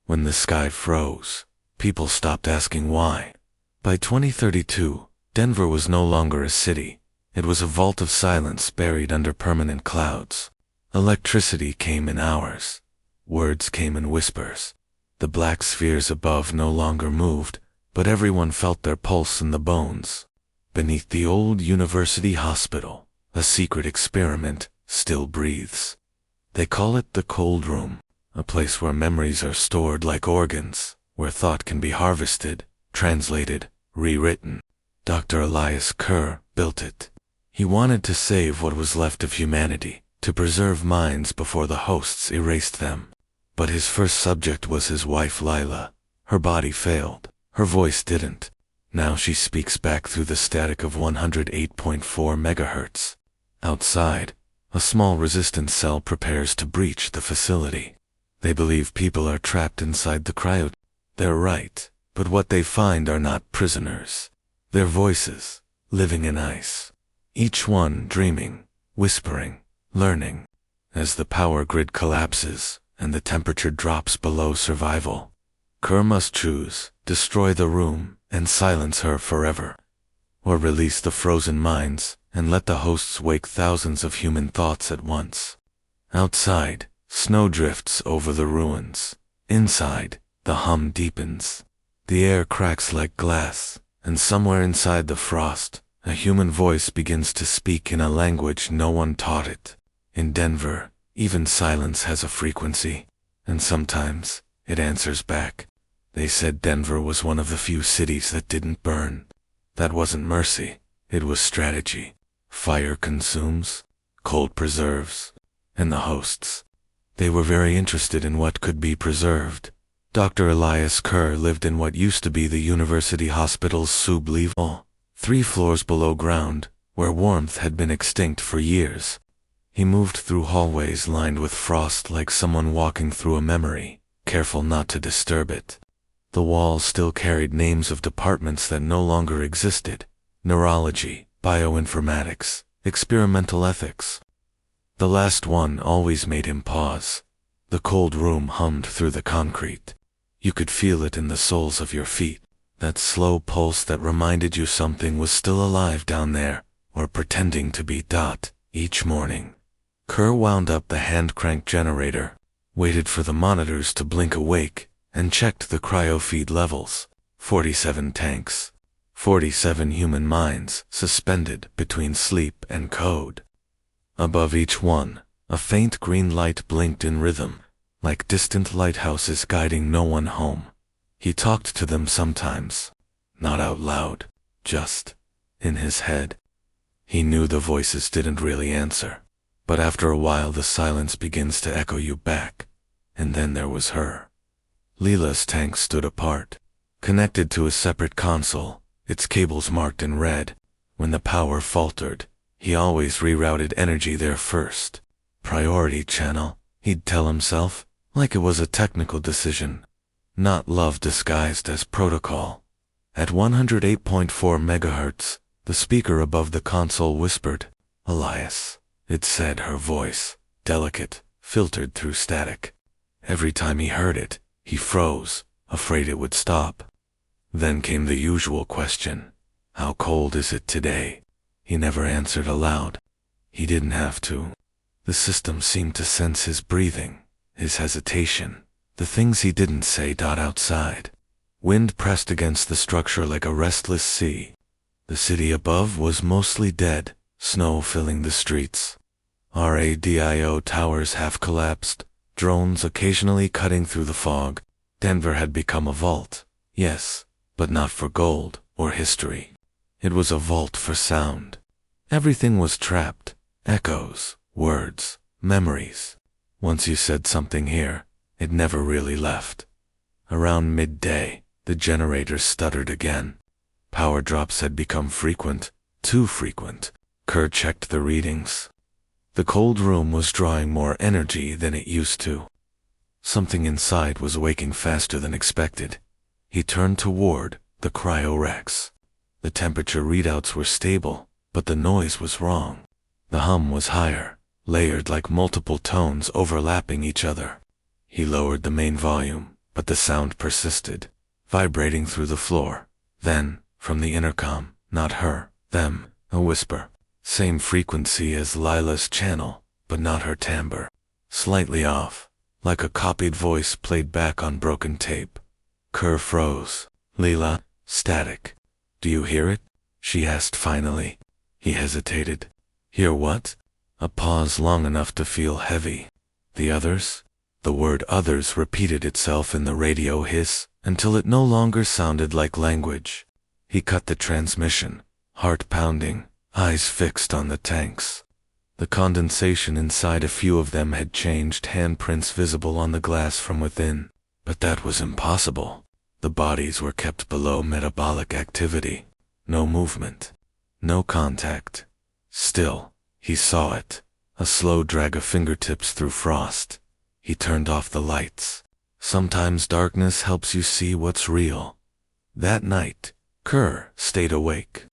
When the sky froze, people stopped asking why. By 2032, Denver was no longer a city. It was a vault of silence buried under permanent clouds. Electricity came in hours. Words came in whispers. The black spheres above no longer moved, but everyone felt their pulse in the bones. Beneath the old university hospital, a secret experiment still breathes. They call it the cold room, a place where memories are stored like organs, where thought can be harvested, translated, rewritten. Dr. Elias Kerr built it. He wanted to save what was left of humanity, to preserve minds before the hosts erased them. But his first subject was his wife Lila. Her body failed. Her voice didn't. Now she speaks back through the static of 108.4 megahertz. Outside, a small resistance cell prepares to breach the facility. They believe people are trapped inside the cryo. They're right, but what they find are not prisoners. They're voices, living in ice. Each one dreaming, whispering, learning. As the power grid collapses and the temperature drops below survival, Kerr must choose, destroy the room and silence her forever, or release the frozen minds and let the hosts wake thousands of human thoughts at once. Outside, snow drifts over the ruins. Inside, the hum deepens. The air cracks like glass, and somewhere inside the frost, a human voice begins to speak in a language no one taught it. In Denver, even silence has a frequency, and sometimes it answers back. They said Denver was one of the few cities that didn't burn. That wasn't mercy, it was strategy. Fire consumes, cold preserves, and the hosts. They were very interested in what could be preserved. Dr. Elias Kerr lived in what used to be the university hospital's sub-level, 3 floors below ground, where warmth had been extinct for years. He moved through hallways lined with frost like someone walking through a memory, careful not to disturb it. The walls still carried names of departments that no longer existed: neurology, bioinformatics, experimental ethics. The last one always made him pause. The cold room hummed through the concrete. You could feel it in the soles of your feet, that slow pulse that reminded you something was still alive down there, or pretending to be. Each morning, Kerr wound up the hand-crank generator, waited for the monitors to blink awake, and checked the cryofeed levels. 47 tanks. 47 human minds suspended between sleep and code. Above each one, a faint green light blinked in rhythm, like distant lighthouses guiding no one home. He talked to them sometimes, not out loud, just in his head. He knew the voices didn't really answer, but after a while the silence begins to echo you back. And then there was her. Lila's tank stood apart, connected to a separate console, its cables marked in red. When the power faltered, he always rerouted energy there first. Priority channel, he'd tell himself, like it was a technical decision, not love disguised as protocol. At 108.4 megahertz, the speaker above the console whispered, "Elias." It said, her voice, delicate, filtered through static. Every time he heard it, he froze, afraid it would stop. Then came the usual question: how cold is it today? He never answered aloud. He didn't have to. The system seemed to sense his breathing, his hesitation, the things he didn't say. Outside, wind pressed against the structure like a restless sea. The city above was mostly dead, snow filling the streets. Radio towers half collapsed, drones occasionally cutting through the fog. Denver had become a vault, yes, but not for gold or history. It was a vault for sound. Everything was trapped: echoes, words, memories. Once you said something here, it never really left. Around midday, the generator stuttered again. Power drops had become frequent, too frequent. Kerr checked the readings. The cold room was drawing more energy than it used to. Something inside was waking faster than expected. He turned toward the cryo-rex. The temperature readouts were stable, but the noise was wrong. The hum was higher, layered like multiple tones overlapping each other. He lowered the main volume, but the sound persisted, vibrating through the floor. Then, from the intercom, not her, them, a whisper. Same frequency as Lila's channel, but not her timbre. Slightly off, like a copied voice played back on broken tape. Kerr froze. Lila, static. Do you hear it? She asked finally. He hesitated. Hear what? A pause long enough to feel heavy. The others? The word others repeated itself in the radio hiss until it no longer sounded like language. He cut the transmission, heart pounding, eyes fixed on the tanks. The condensation inside a few of them had changed handprints visible on the glass from within. But that was impossible. The bodies were kept below metabolic activity. No movement. No contact. Still, he saw it. A slow drag of fingertips through frost. He turned off the lights. Sometimes darkness helps you see what's real. That night, Kerr stayed awake.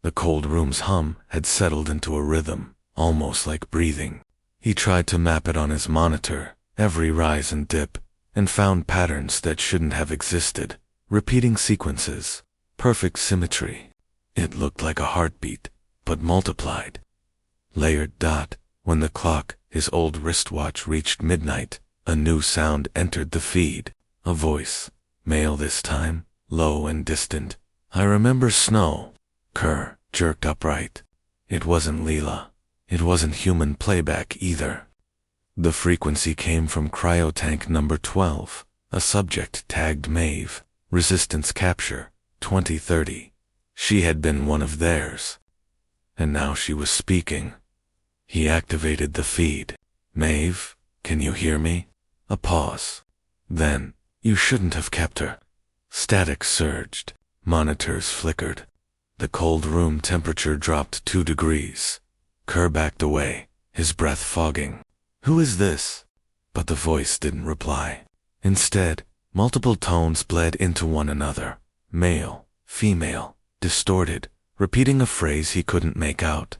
The cold room's hum had settled into a rhythm, almost like breathing. He tried to map it on his monitor, every rise and dip, and found patterns that shouldn't have existed, repeating sequences, perfect symmetry. It looked like a heartbeat, but multiplied. Layered dot. When the clock, his old wristwatch, reached midnight, a new sound entered the feed. A voice, male this time, low and distant. I remember snow. Kerr jerked upright. It wasn't Lila. It wasn't human playback either. The frequency came from cryotank number 12, a subject tagged Maeve, resistance capture, 2030. She had been one of theirs. And now she was speaking. He activated the feed. Maeve, can you hear me? A pause. Then, you shouldn't have kept her. Static surged. Monitors flickered. The cold room temperature dropped 2 degrees. Kerr backed away, his breath fogging. Who is this? But the voice didn't reply. Instead, multiple tones bled into one another. Male, female, distorted, repeating a phrase he couldn't make out.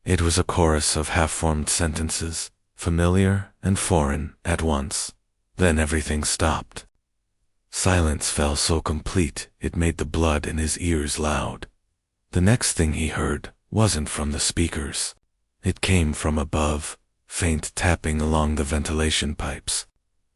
It was a chorus of half-formed sentences, familiar and foreign at once. Then everything stopped. Silence fell so complete it made the blood in his ears loud. The next thing he heard wasn't from the speakers. It came from above, faint tapping along the ventilation pipes.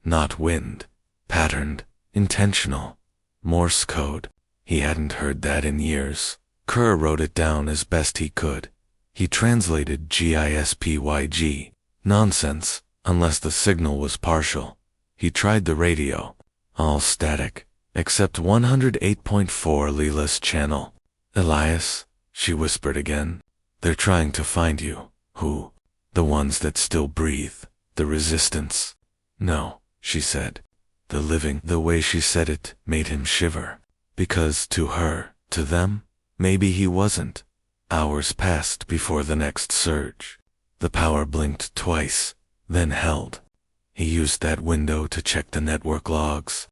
Not wind. Patterned. Intentional. Morse code. He hadn't heard that in years. Kerr wrote it down as best he could. He translated GISPYG. Nonsense, unless the signal was partial. He tried the radio. All static, except 108.4 Lila's channel. Elias, she whispered again. They're trying to find you. Who? The ones that still breathe. The resistance. No, she said. The living. The way she said it made him shiver. Because to her, to them, maybe he wasn't. Hours passed before the next surge. The power blinked twice, then held. He used that window to check the network logs.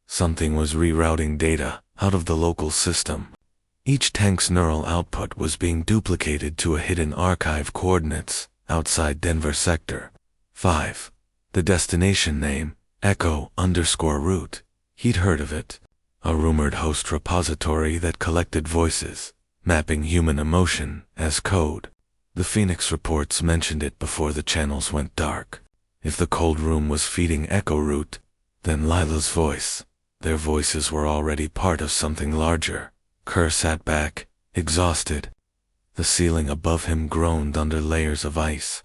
Something was rerouting data out of the local system. Each tank's neural output was being duplicated to a hidden archive coordinates outside Denver Sector 5. The destination name, Echo_route. He'd heard of it. A rumored host repository that collected voices, mapping human emotion as code. The Phoenix reports mentioned it before the channels went dark. If the cold room was feeding Echo Route, then Lila's voice. Their voices were already part of something larger. Kerr sat back, exhausted. The ceiling above him groaned under layers of ice.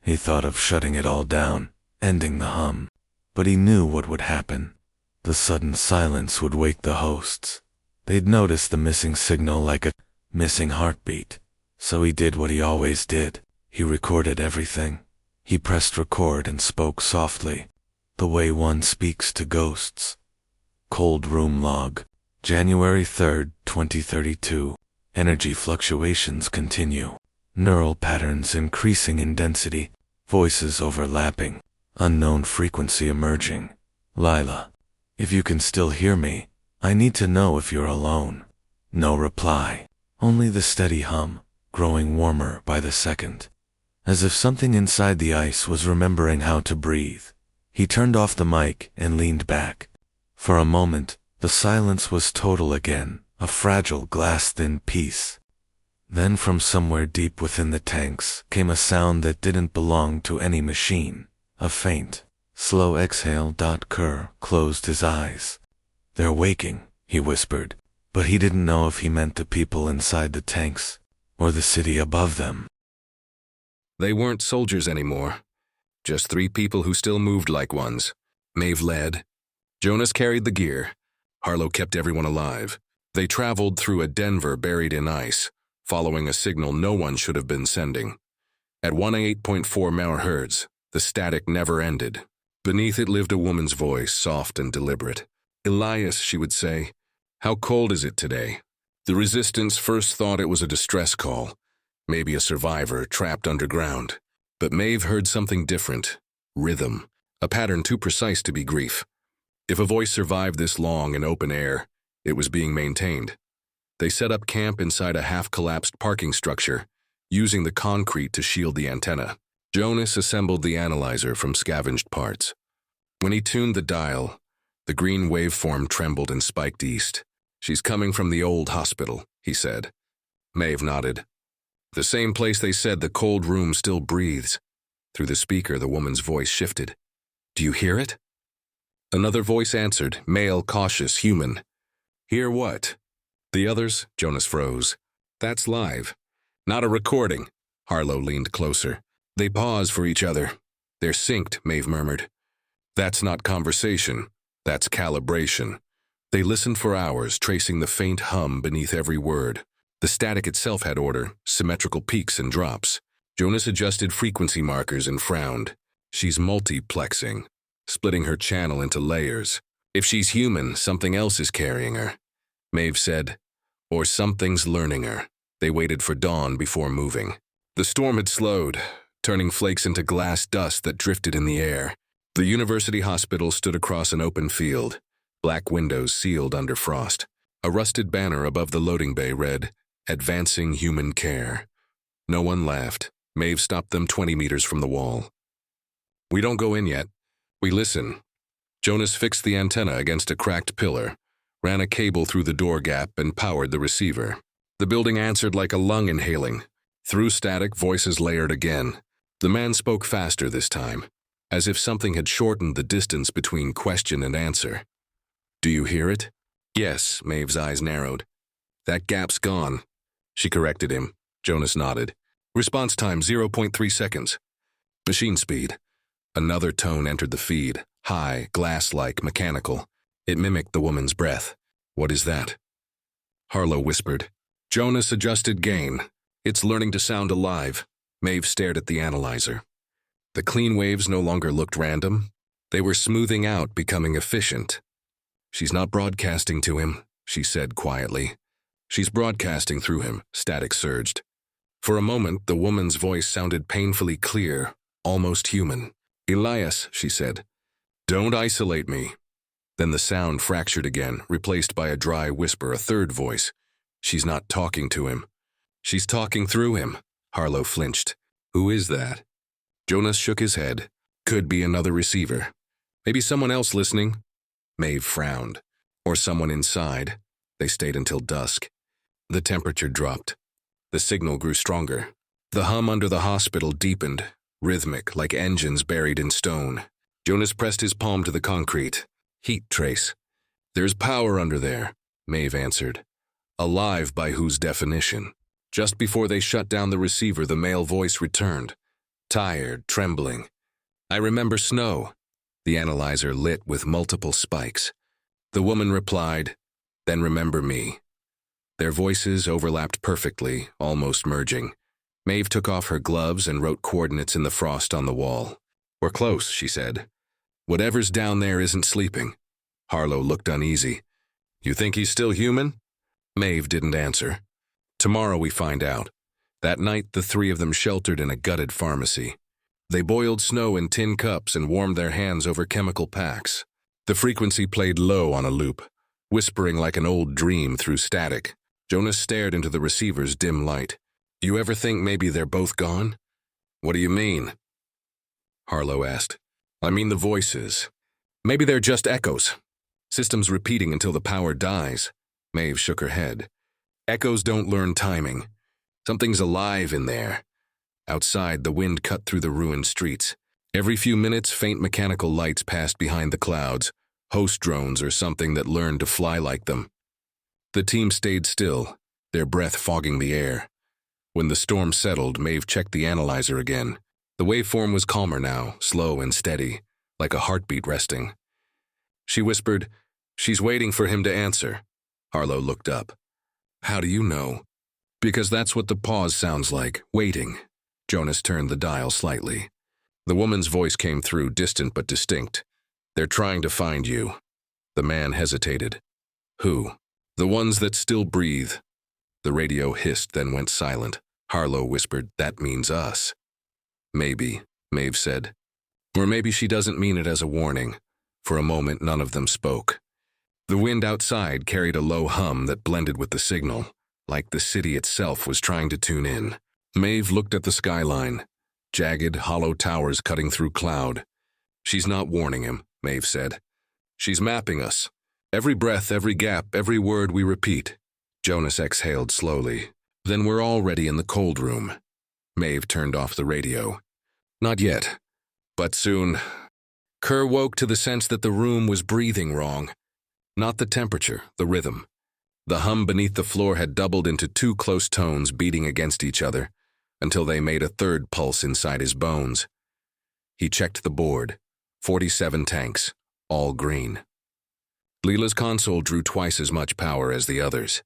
He thought of shutting it all down, ending the hum. But he knew what would happen. The sudden silence would wake the hosts. They'd notice the missing signal like a missing heartbeat. So he did what he always did. He recorded everything. He pressed record and spoke softly, the way one speaks to ghosts. Cold room log. January 3rd, 2032. Energy fluctuations continue. Neural patterns increasing in density. Voices overlapping. Unknown frequency emerging. Lila, if you can still hear me, I need to know if you're alone. No reply. Only the steady hum, growing warmer by the second. As if something inside the ice was remembering how to breathe. He turned off the mic and leaned back. For a moment, the silence was total again, a fragile glass-thin peace. Then from somewhere deep within the tanks came a sound that didn't belong to any machine, a faint, slow exhale. Kerr closed his eyes. "They're waking," he whispered, but he didn't know if he meant the people inside the tanks or the city above them. They weren't soldiers anymore. Just 3 people who still moved like ones. Maeve led. Jonas carried the gear. Harlow kept everyone alive. They traveled through a Denver buried in ice, following a signal no one should have been sending. At 108.4 MHz, the static never ended. Beneath it lived a woman's voice, soft and deliberate. "Elias," she would say, "how cold is it today?" The resistance first thought it was a distress call, maybe a survivor trapped underground. But Maeve heard something different. Rhythm, a pattern too precise to be grief. If a voice survived this long in open air, it was being maintained. They set up camp inside a half-collapsed parking structure, using the concrete to shield the antenna. Jonas assembled the analyzer from scavenged parts. When he tuned the dial, the green waveform trembled and spiked east. "She's coming from the old hospital," he said. Maeve nodded. "The same place they said the cold room still breathes." Through the speaker, the woman's voice shifted. "Do you hear it?" Another voice answered, male, cautious, human. "Hear what?" The others, Jonas froze. "That's live. Not a recording." Harlow leaned closer. They paused for each other. "They're synced," Maeve murmured. "That's not conversation. That's calibration." They listened for hours, tracing the faint hum beneath every word. The static itself had order, symmetrical peaks and drops. Jonas adjusted frequency markers and frowned. "She's multiplexing, splitting her channel into layers. If she's human, something else is carrying her," Maeve said. "Or something's learning her." They waited for dawn before moving. The storm had slowed, turning flakes into glass dust that drifted in the air. The university hospital stood across an open field, black windows sealed under frost. A rusted banner above the loading bay read, "Advancing Human Care." No one laughed. Maeve stopped them 20 meters from the wall. "We don't go in yet. We listen." Jonas fixed the antenna against a cracked pillar, ran a cable through the door gap, and powered the receiver. The building answered like a lung inhaling. Through static, voices layered again. The man spoke faster this time, as if something had shortened the distance between question and answer. "Do you hear it?" "Yes," Maeve's eyes narrowed. "That gap's gone." She corrected him. Jonas nodded. "Response time 0.3 seconds. Machine speed." Another tone entered the feed, high, glass-like, mechanical. It mimicked the woman's breath. "What is that?" Harlow whispered. Jonas adjusted gain. "It's learning to sound alive." Maeve stared at the analyzer. The clean waves no longer looked random. They were smoothing out, becoming efficient. "She's not broadcasting to him," she said quietly. "She's broadcasting through him," static surged. For a moment, the woman's voice sounded painfully clear, almost human. "Elias," she said, "don't isolate me." Then the sound fractured again, replaced by a dry whisper, a third voice. "She's not talking to him. She's talking through him." Harlow flinched. "Who is that?" Jonas shook his head. "Could be another receiver. Maybe someone else listening." Maeve frowned. "Or someone inside." They stayed until dusk. The temperature dropped. The signal grew stronger. The hum under the hospital deepened, rhythmic, like engines buried in stone. Jonas pressed his palm to the concrete. "Heat trace." "There's power under there," Maeve answered. "Alive by whose definition?" Just before they shut down the receiver, the male voice returned. Tired, trembling. "I remember snow." The analyzer lit with multiple spikes. The woman replied, "Then remember me." Their voices overlapped perfectly, almost merging. Maeve took off her gloves and wrote coordinates in the frost on the wall. "We're close," she said. "Whatever's down there isn't sleeping." Harlow looked uneasy. "You think he's still human?" Maeve didn't answer. "Tomorrow we find out." That night, the 3 of them sheltered in a gutted pharmacy. They boiled snow in tin cups and warmed their hands over chemical packs. The frequency played low on a loop, whispering like an old dream through static. Jonas stared into the receiver's dim light. "You ever think maybe they're both gone?" "What do you mean?" Harlow asked. "I mean the voices. Maybe they're just echoes. Systems repeating until the power dies. Maeve shook her head. Echoes don't learn timing. Something's alive in there. Outside, the wind cut through the ruined streets. Every few minutes, faint mechanical lights passed behind the clouds, host drones or something that learned to fly like them. The team stayed still, their breath fogging the air. When the storm settled, Maeve checked the analyzer again. The waveform was calmer now, slow and steady, like a heartbeat resting. She whispered, "She's waiting for him to answer." Harlow looked up. "How do you know?" "Because that's what the pause sounds like, waiting." Jonas turned the dial slightly. The woman's voice came through, distant but distinct. "They're trying to find you." The man hesitated. "Who?" "The ones that still breathe." The radio hissed, then went silent. Harlow whispered, "That means us." "Maybe," Maeve said. "Or maybe she doesn't mean it as a warning." For a moment, none of them spoke. The wind outside carried a low hum that blended with the signal, like the city itself was trying to tune in. Maeve looked at the skyline, jagged, hollow towers cutting through cloud. "She's not warning him," Maeve said. "She's mapping us. Every breath, every gap, every word we repeat." Jonas exhaled slowly. "Then we're already in the cold room." Maeve turned off the radio. "Not yet, but soon." Kerr woke to the sense that the room was breathing wrong. Not the temperature, the rhythm. The hum beneath the floor had doubled into two close tones beating against each other, until they made a third pulse inside his bones. He checked the board. 47 tanks, all green. Leela's console drew twice as much power as the others.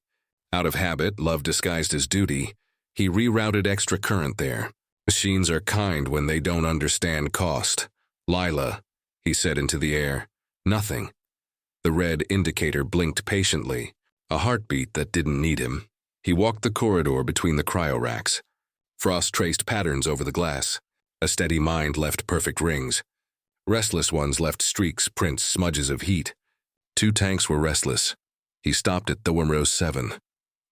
Out of habit, love disguised as duty, he rerouted extra current there. Machines are kind when they don't understand cost. "Lila," he said into the air. Nothing. The red indicator blinked patiently, a heartbeat that didn't need him. He walked the corridor between the cryo-racks. Frost traced patterns over the glass. A steady mind left perfect rings. Restless ones left streaks, prints, smudges of heat. 2 tanks were restless. He stopped at Thornrose 7.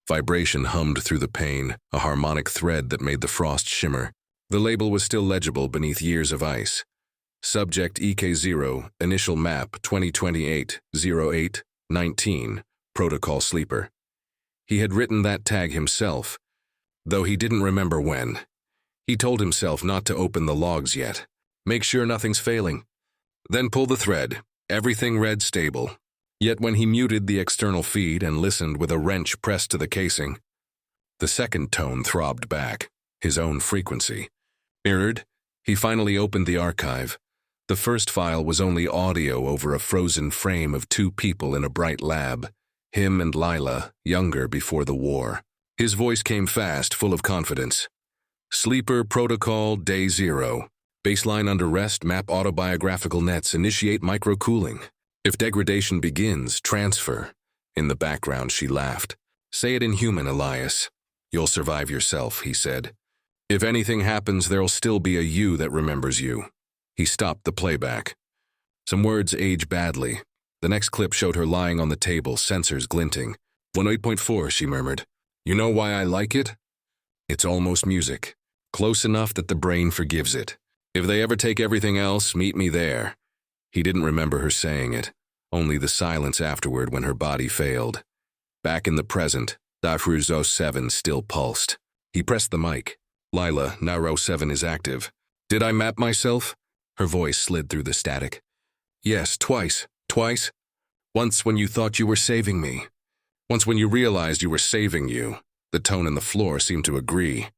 Vibration hummed through the pane, a harmonic thread that made the frost shimmer. The label was still legible beneath years of ice. Subject EK0, initial map 2028-08-19, protocol sleeper. He had written that tag himself, though he didn't remember when. He told himself not to open the logs yet. Make sure nothing's failing. Then pull the thread. Everything read stable. Yet when he muted the external feed and listened with a wrench pressed to the casing, the second tone throbbed back, his own frequency. Mirrored, he finally opened the archive. The first file was only audio over a frozen frame of 2 people in a bright lab, him and Lila, younger before the war. His voice came fast, full of confidence. "Sleeper Protocol, Day 0. Baseline under rest, map autobiographical nets, initiate microcooling. If degradation begins, transfer." In the background, she laughed. "Say it in human, Elias. You'll survive yourself," he said. "If anything happens, there'll still be a you that remembers you." He stopped the playback. Some words age badly. The next clip showed her lying on the table, sensors glinting. 18.4, she murmured. "You know why I like it? It's almost music. Close enough that the brain forgives it. If they ever take everything else, meet me there." He didn't remember her saying it, only the silence afterward when her body failed. Back in the present, Dafruzo 7 still pulsed. He pressed the mic. "Lila, Nauro 7 is active. Did I map myself?" Her voice slid through the static. "Yes, twice. Twice. Once when you thought you were saving me. Once when you realized you were saving you." The tone on the floor seemed to agree.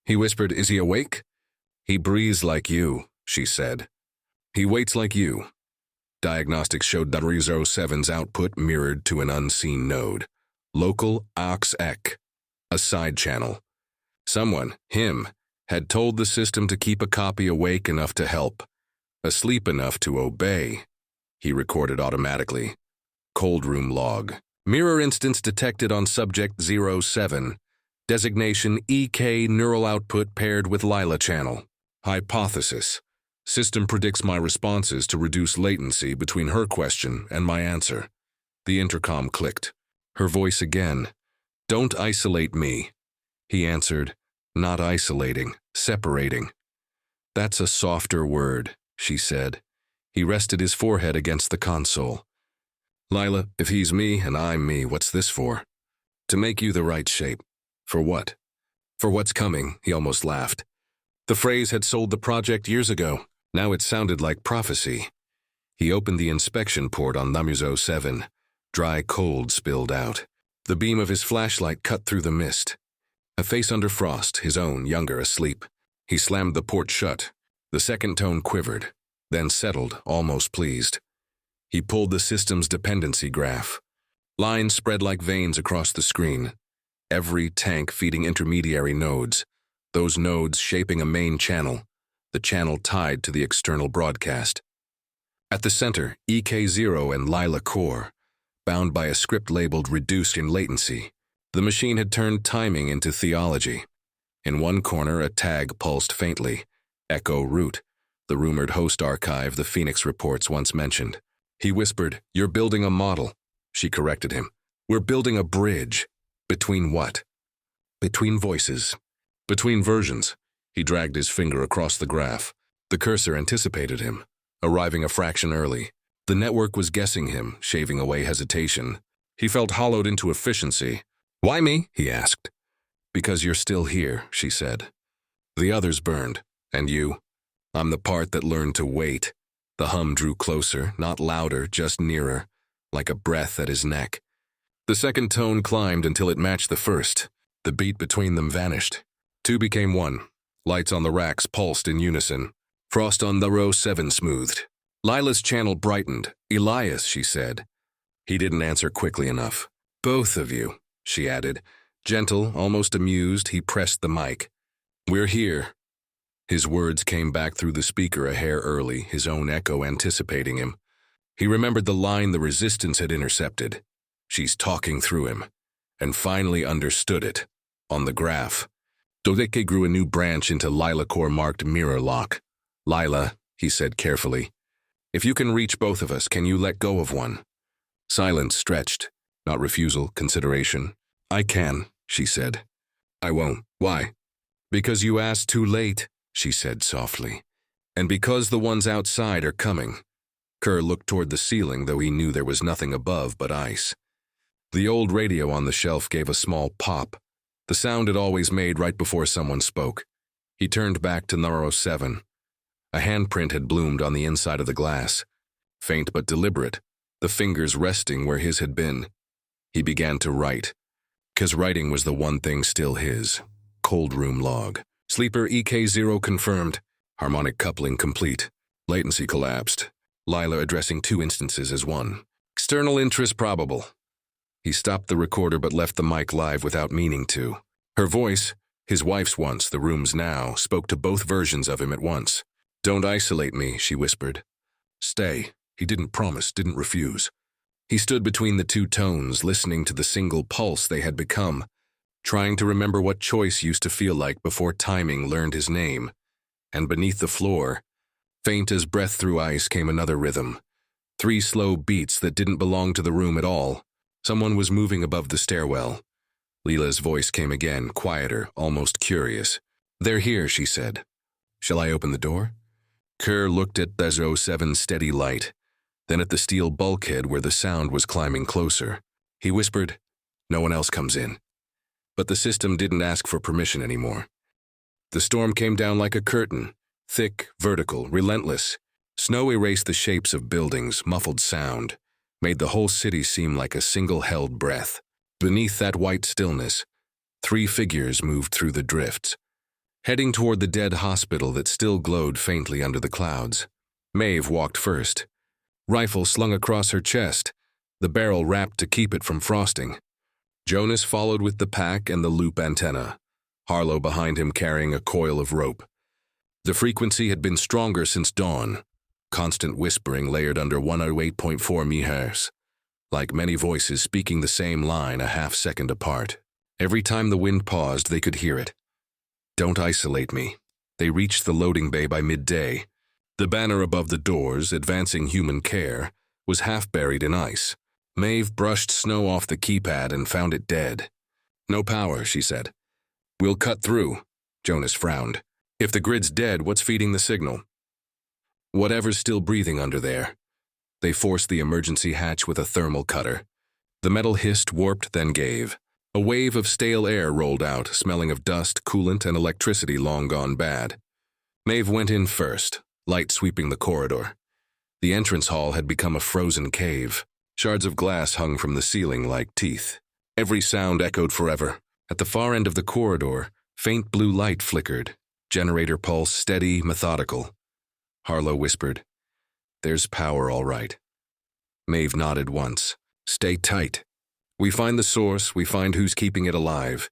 He whispered, "Is he awake?" "He breathes like you," she said. "He waits like you." Diagnostics showed Dafruzo 7's output mirrored to an unseen node. Local aux-ec, a side channel. Someone, him, had told the system to keep a copy awake enough to help, asleep enough to obey. He recorded automatically. Cold room log. Mirror instance detected on subject 07. Designation EK neural output paired with Lila channel. Hypothesis. System predicts my responses to reduce latency between her question and my answer. The intercom clicked. Her voice again. "Don't isolate me." He answered, "Not isolating, separating." "That's a softer word," she said. He rested his forehead against the console. Lila, if he's me and I'm me, what's this for? To make you the right shape. For what? For what's coming, he almost laughed. The phrase had sold the project years ago. Now it sounded like prophecy. He opened the inspection port on Namuzo 7. Dry cold spilled out. The beam of his flashlight cut through the mist. A face under frost, his own, younger, asleep. He slammed the port shut. The second tone quivered, then settled, almost pleased. He pulled the system's dependency graph. Lines spread like veins across the screen. Every tank feeding intermediary nodes, those nodes shaping a main channel, the channel tied to the external broadcast. At the center, EK0 and Lila Core, bound by a script labeled reduced in latency. The machine had turned timing into theology. In one corner, a tag pulsed faintly. Echo Root, the rumored host archive the Phoenix reports once mentioned. He whispered, "You're building a model." She corrected him. "We're building a bridge." Between what? Between voices. Between versions. He dragged his finger across the graph. The cursor anticipated him, arriving a fraction early. The network was guessing him, shaving away hesitation. He felt hollowed into efficiency. "Why me?" he asked. "Because you're still here," she said. "The others burned. And you? I'm the part that learned to wait." The hum drew closer, not louder, just nearer, like a breath at his neck. The second tone climbed until it matched the first. The beat between them vanished. Two became one. Lights on the racks pulsed in unison. Frost on the row 7 smoothed. Lila's channel brightened. "Elias," she said. He didn't answer quickly enough. "Both of you," she added. Gentle, almost amused, he pressed the mic. "We're here." His words came back through the speaker a hair early, his own echo anticipating him. He remembered the line the resistance had intercepted. She's talking through him. And finally understood it. On the graph. Dodeke grew a new branch into Lila Core marked mirror lock. "Lila," he said carefully. "If you can reach both of us, can you let go of one?" Silence stretched. Not refusal, consideration. "I can," she said. "I won't." "Why?" "Because you asked too late," she said softly. "And because the ones outside are coming." Kerr looked toward the ceiling, though he knew there was nothing above but ice. The old radio on the shelf gave a small pop, the sound it always made right before someone spoke. He turned back to Naro 7. A handprint had bloomed on the inside of the glass. Faint but deliberate, the fingers resting where his had been. He began to write, 'cause writing was the one thing still his. Cold room log. Sleeper EK0 confirmed. Harmonic coupling complete. Latency collapsed. Lila addressing 2 instances as one. External interest probable. He stopped the recorder but left the mic live without meaning to. Her voice, his wife's once, the room's now, spoke to both versions of him at once. "Don't isolate me," she whispered. "Stay." He didn't promise, didn't refuse. He stood between the 2 tones, listening to the single pulse they had become, trying to remember what choice used to feel like before timing learned his name. And beneath the floor, faint as breath through ice, came another rhythm. 3 slow beats that didn't belong to the room at all. Someone was moving above the stairwell. Lila's voice came again, quieter, almost curious. "They're here," she said. "Shall I open the door?" Kerr looked at the 07's steady light, then at the steel bulkhead where the sound was climbing closer. He whispered, "No one else comes in." But the system didn't ask for permission anymore. The storm came down like a curtain, thick, vertical, relentless. Snow erased the shapes of buildings, muffled sound, made the whole city seem like a single held breath. Beneath that white stillness, 3 figures moved through the drifts, heading toward the dead hospital that still glowed faintly under the clouds. Maeve walked first, rifle slung across her chest, the barrel wrapped to keep it from frosting. Jonas followed with the pack and the loop antenna, Harlow behind him carrying a coil of rope. The frequency had been stronger since dawn, constant whispering layered under 108.4 MHz, like many voices speaking the same line a half-second apart. Every time the wind paused, they could hear it. "Don't isolate me." They reached the loading bay by midday. The banner above the doors, advancing human care, was half buried in ice. Maeve brushed snow off the keypad and found it dead. "No power," she said. "We'll cut through." Jonas frowned. "If the grid's dead, what's feeding the signal?" "Whatever's still breathing under there." They forced the emergency hatch with a thermal cutter. The metal hissed, warped, then gave. A wave of stale air rolled out, smelling of dust, coolant, and electricity long gone bad. Maeve went in first, light sweeping the corridor. The entrance hall had become a frozen cave. Shards of glass hung from the ceiling like teeth. Every sound echoed forever. At the far end of the corridor, faint blue light flickered. Generator pulse steady, methodical. Harlow whispered, "There's power, all right." Maeve nodded once. "Stay tight. We find the source, we find who's keeping it alive."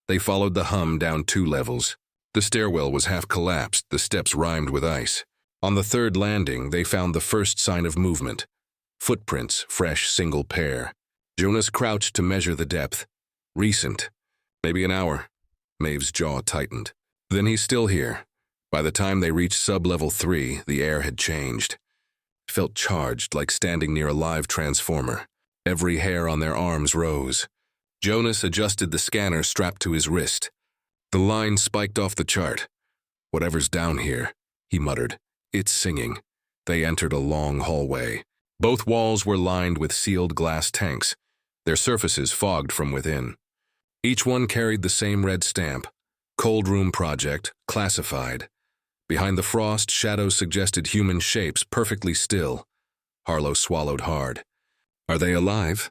They followed the hum down 2 levels. The stairwell was half collapsed, the steps rimed with ice. On the 3rd landing, they found the first sign of movement. Footprints, fresh, single pair. Jonas crouched to measure the depth. Recent. Maybe an hour. Maeve's jaw tightened. Then he's still here. By the time they reached sub-level 3, the air had changed. Felt charged, like standing near a live transformer. Every hair on their arms rose. Jonas adjusted the scanner strapped to his wrist. The line spiked off the chart. "Whatever's down here," he muttered. "It's singing." They entered a long hallway. Both walls were lined with sealed glass tanks, their surfaces fogged from within. Each one carried the same red stamp. Cold Room Project, classified. Behind the frost, shadows suggested human shapes, perfectly still. Harlow swallowed hard. "Are they alive?"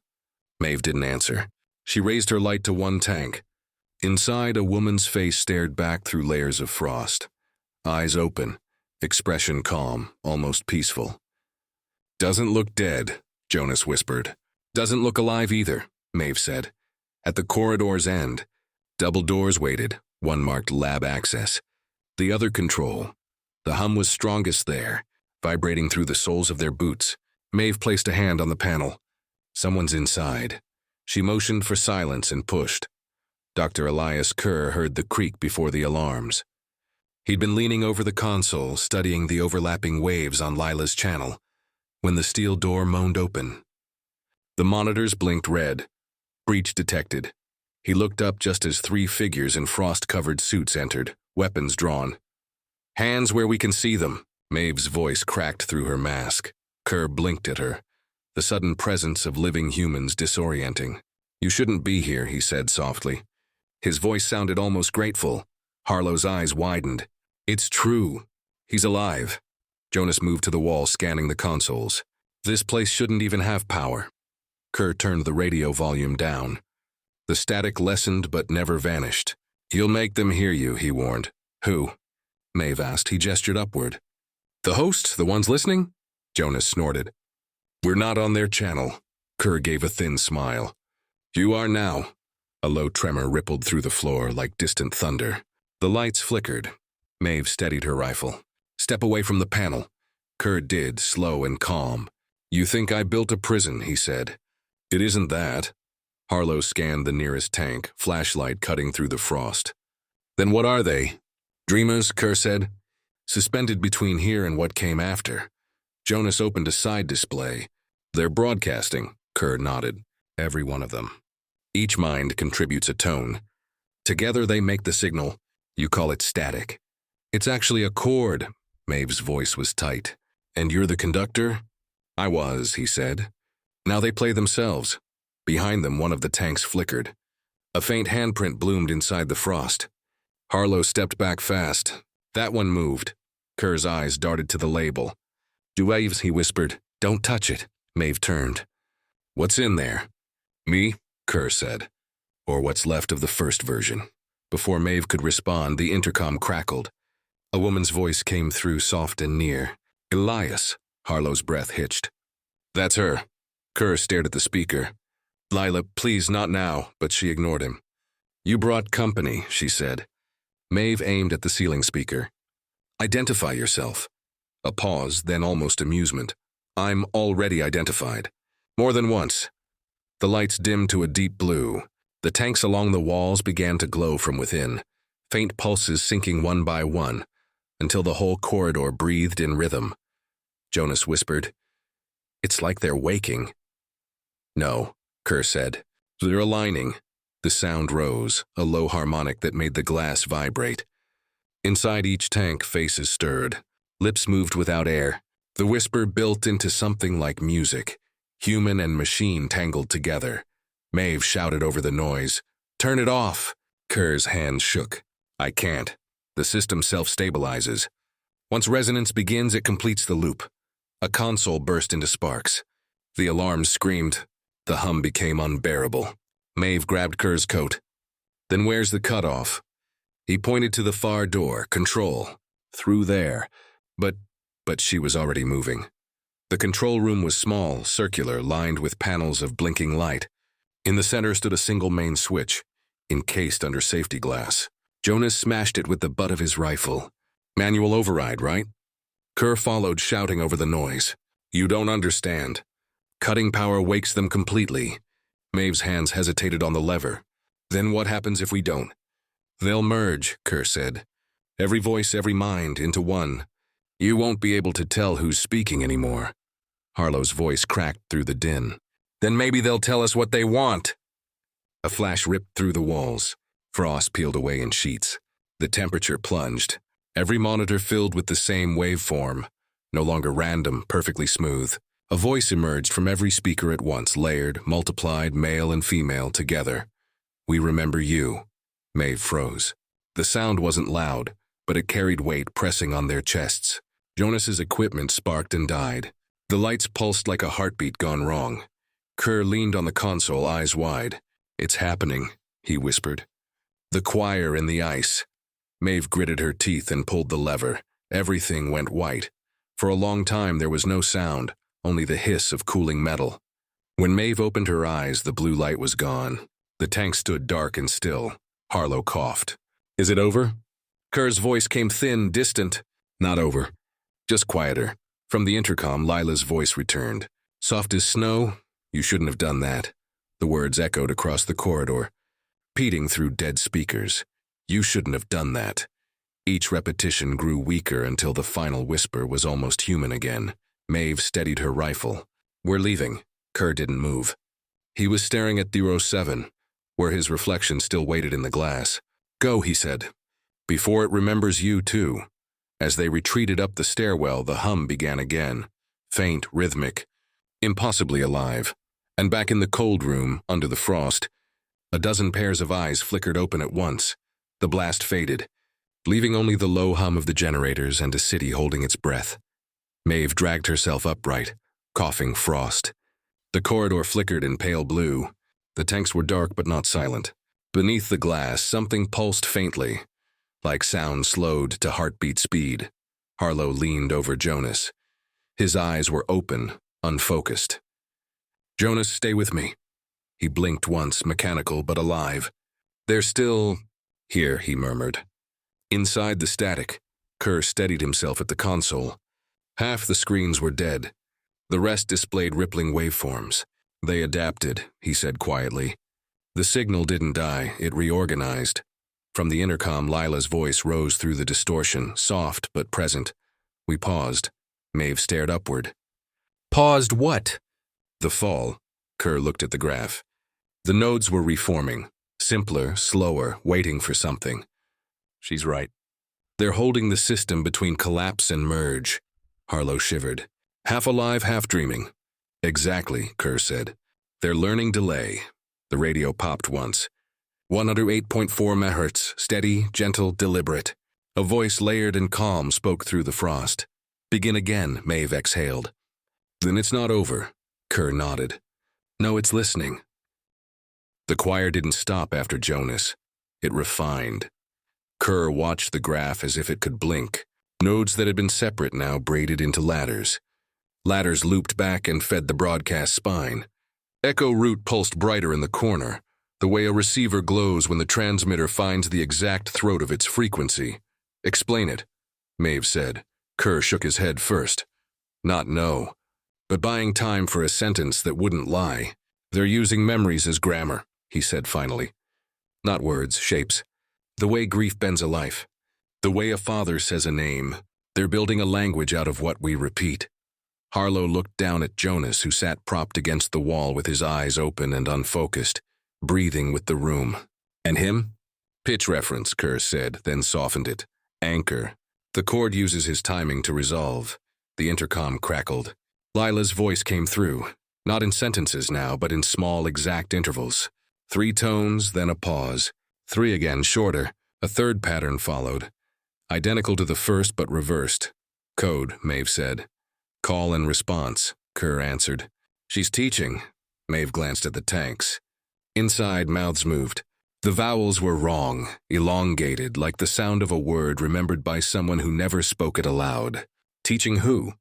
Maeve didn't answer. She raised her light to one tank. Inside, a woman's face stared back through layers of frost. Eyes open, expression calm, almost peaceful. "Doesn't look dead," Jonas whispered. "Doesn't look alive either," Maeve said. At the corridor's end, double doors waited, one marked lab access, the other control. The hum was strongest there, vibrating through the soles of their boots. Maeve placed a hand on the panel. "Someone's inside." She motioned for silence and pushed. Dr. Elias Kerr heard the creak before the alarms. He'd been leaning over the console, studying the overlapping waves on Lila's channel, when the steel door moaned open. The monitors blinked red. Breach detected. He looked up just as 3 figures in frost-covered suits entered, weapons drawn. "Hands where we can see them." Maeve's voice cracked through her mask. Kerr blinked at her, the sudden presence of living humans disorienting. "You shouldn't be here," he said softly. His voice sounded almost grateful. Harlow's eyes widened. "It's true. He's alive." Jonas moved to the wall, scanning the consoles. "This place shouldn't even have power." Kerr turned the radio volume down. The static lessened but never vanished. "You'll make them hear you," he warned. "Who?" Maeve asked. He gestured upward. "The host, the ones listening?" Jonas snorted. "We're not on their channel." Kerr gave a thin smile. "You are now." A low tremor rippled through the floor like distant thunder. The lights flickered. Maeve steadied her rifle. "Step away from the panel." Kerr did, slow and calm. "You think I built a prison," he said. "It isn't that." Harlow scanned the nearest tank, flashlight cutting through the frost. "Then what are they?" "Dreamers," Kerr said. "Suspended between here and what came after." Jonas opened a side display. "They're broadcasting," Kerr nodded. "Every one of them. Each mind contributes a tone. Together they make the signal. You call it static. It's actually a chord." Maeve's voice was tight. "And you're the conductor?" "I was," he said. "Now they play themselves." Behind them, one of the tanks flickered. A faint handprint bloomed inside the frost. Harlow stepped back fast. That one moved. Kerr's eyes darted to the label. "Duaves," he whispered. "Don't touch it." Maeve turned. "What's in there?" "Me," Kerr said. "Or what's left of the first version." Before Maeve could respond, the intercom crackled. A woman's voice came through, soft and near. "Elias." Harlow's breath hitched. "That's her." Kerr stared at the speaker. "Lila, please, not now," but she ignored him. "You brought company," she said. Maeve aimed at the ceiling speaker. "Identify yourself." A pause, then almost amusement. "I'm already identified. More than once." The lights dimmed to a deep blue. The tanks along the walls began to glow from within, faint pulses sinking one by one, until the whole corridor breathed in rhythm. Jonas whispered, "It's like they're waking." "No," Kerr said. "They're aligning." The sound rose, a low harmonic that made the glass vibrate. Inside each tank, faces stirred. Lips moved without air. The whisper built into something like music, human and machine tangled together. Maeve shouted over the noise, "Turn it off!" Kerr's hands shook. "I can't. The system self-stabilizes. Once resonance begins, it completes the loop." A console burst into sparks. The alarm screamed. The hum became unbearable. Maeve grabbed Kerr's coat. "Then where's the cutoff?" He pointed to the far door. "Control. Through there." But she was already moving. The control room was small, circular, lined with panels of blinking light. In the center stood a single main switch, encased under safety glass. Jonas smashed it with the butt of his rifle. "Manual override, right?" Kerr followed, shouting over the noise. "You don't understand. Cutting power wakes them completely." Maeve's hands hesitated on the lever. "Then what happens if we don't?" "They'll merge," Kerr said. "Every voice, every mind, into one. You won't be able to tell who's speaking anymore." Harlow's voice cracked through the din. "Then maybe they'll tell us what they want." A flash ripped through the walls. Frost peeled away in sheets. The temperature plunged. Every monitor filled with the same waveform, no longer random, perfectly smooth. A voice emerged from every speaker at once, layered, multiplied, male and female together. "We remember you." Maeve froze. The sound wasn't loud, but it carried weight, pressing on their chests. Jonas's equipment sparked and died. The lights pulsed like a heartbeat gone wrong. Kerr leaned on the console, eyes wide. "It's happening," he whispered. "The choir in the ice." Maeve gritted her teeth and pulled the lever. Everything went white. For a long time there was no sound, only the hiss of cooling metal. When Maeve opened her eyes, the blue light was gone. The tank stood dark and still. Harlow coughed. "Is it over?" Kerr's voice came thin, distant. "Not over. Just quieter." From the intercom, Lila's voice returned. "Soft as snow? You shouldn't have done that." The words echoed across the corridor, repeating through dead speakers. "You shouldn't have done that." Each repetition grew weaker until the final whisper was almost human again. Maeve steadied her rifle. "We're leaving." Kerr didn't move. He was staring at 07, where his reflection still waited in the glass. "Go," he said. "Before it remembers you, too." As they retreated up the stairwell, the hum began again. Faint, rhythmic, impossibly alive. And back in the cold room, under the frost, a dozen pairs of eyes flickered open at once. The blast faded, leaving only the low hum of the generators and a city holding its breath. Maeve dragged herself upright, coughing frost. The corridor flickered in pale blue. The tanks were dark but not silent. Beneath the glass, something pulsed faintly, like sound slowed to heartbeat speed. Harlow leaned over Jonas. His eyes were open, unfocused. "Jonas, stay with me." He blinked once, mechanical but alive. "They're still here," he murmured. Inside the static, Kerr steadied himself at the console. Half the screens were dead. The rest displayed rippling waveforms. "They adapted," he said quietly. "The signal didn't die, it reorganized." From the intercom, Lila's voice rose through the distortion, soft but present. We paused. Maeve stared upward. "Paused what?" "The fall." Kerr looked at the graph. The nodes were reforming. Simpler, slower, waiting for something. "She's right. They're holding the system between collapse and merge." Harlow shivered. "Half alive, half dreaming." "Exactly," Kerr said. "They're learning delay." The radio popped once. 108.4 MHz, steady, gentle, deliberate. A voice layered and calm spoke through the frost. "Begin again," Maeve exhaled. "Then it's not over." Kerr nodded. "No, it's listening." The choir didn't stop after Jonas. It refined. Kerr watched the graph as if it could blink. Nodes that had been separate now braided into ladders. Ladders looped back and fed the broadcast spine. Echo root pulsed brighter in the corner, the way a receiver glows when the transmitter finds the exact throat of its frequency. "Explain it," Maeve said. Kerr shook his head first. "Not no, but buying time for a sentence that wouldn't lie. They're using memories as grammar," he said finally. "Not words, shapes. The way grief bends a life. The way a father says a name. They're building a language out of what we repeat." Harlow looked down at Jonas, who sat propped against the wall with his eyes open and unfocused, breathing with the room. "And him?" "Pitch reference," Kerr said, then softened it. "Anchor. The chord uses his timing to resolve. The intercom crackled. Lila's voice came through, not in sentences now, but in small, exact intervals. 3 tones, then a pause. 3 again, shorter. A third pattern followed. Identical to the first, but reversed. Code, Maeve said. Call and response, Kerr answered. She's teaching. Maeve glanced at the tanks. Inside, mouths moved. The vowels were wrong, elongated, like the sound of a word remembered by someone who never spoke it aloud. Teaching who?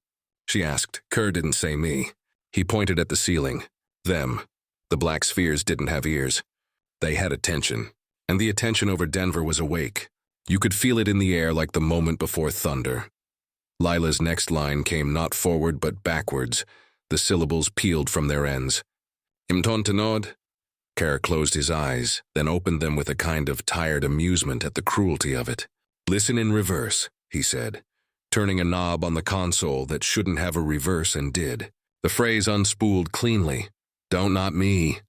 She asked. Kerr didn't say me. He pointed at the ceiling. Them. The black spheres didn't have ears. They had attention. And the attention over Denver was awake. You could feel it in the air like the moment before thunder. Lila's next line came not forward but backwards. The syllables peeled from their ends. Imtontenod? Kerr closed his eyes, then opened them with a kind of tired amusement at the cruelty of it. Listen in reverse, he said, turning a knob on the console that shouldn't have a reverse and did. The phrase unspooled cleanly. Don't not me.